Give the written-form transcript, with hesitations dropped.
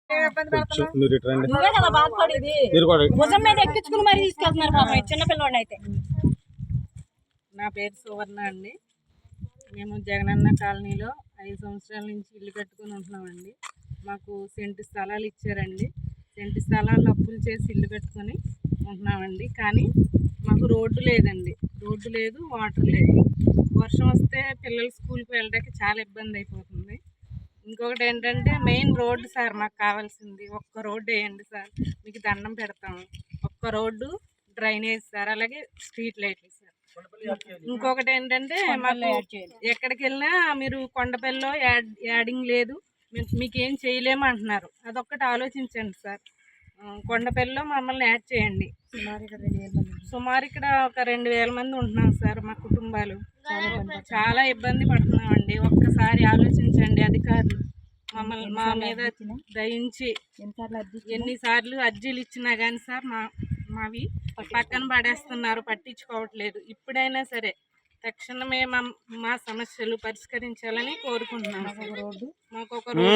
నువ్వే కదా బాధపడేది, భుజం మీద ఎక్కించుకుని మరి తీసుకెళ్తున్నారు పాపం చిన్నపిల్లవాడిని అయితే. నా పేరు సువర్ణ అండి. మేము జగనన్న కాలనీలో 5 సంవత్సరాల నుంచి ఇల్లు కట్టుకుని ఉంటున్నామండి. మాకు సెంటు స్థలాలు ఇచ్చారండి. సెంటు స్థలాలు అప్పులు చేసి ఇల్లు కట్టుకొని ఉంటున్నామండి. కానీ మాకు రోడ్డు లేదండి, రోడ్డు లేదు, వాటర్ లేదు. వర్షం వస్తే పిల్లలు స్కూల్కి వెళ్ళడానికి చాలా ఇబ్బంది అయిపోతుంది. ఇంకొకటి ఏంటంటే మెయిన్ రోడ్డు సార్, మాకు కావాల్సింది ఒక్క రోడ్డు వేయండి సార్, మీకు దండం పెడతాము. ఒక్క రోడ్డు, డ్రైనేజ్ సార్, అలాగే స్ట్రీట్ లైట్లు సార్. ఇంకొకటి ఏంటంటే మాకు ఎక్కడికి వెళ్ళినా మీరు కొండపల్లిలో యాడింగ్ లేదు, మీకేం చేయలేము అంటున్నారు. అదొక్కటి ఆలోచించండి సార్. కొండపల్లిలో మమ్మల్ని యాడ్ చేయండి. సుమారు ఇక్కడ ఒక 2000 మంది ఉంటున్నాం సార్. మా కుటుంబాలు చాలా ఇబ్బంది పడుతున్నామండి. ఒక్కసారి ఆలోచించండి అధికారులు. మమ్మల్ని మా మీద దయించి ఎన్నిసార్లు అర్జీలు ఇచ్చినా కానీ సార్ మావి పక్కన పడేస్తున్నారు, పట్టించుకోవట్లేదు. ఇప్పుడైనా సరే తక్షణమే మా సమస్యలు పరిష్కరించాలని కోరుకుంటున్నాం. మాకు ఒక రోడ్డు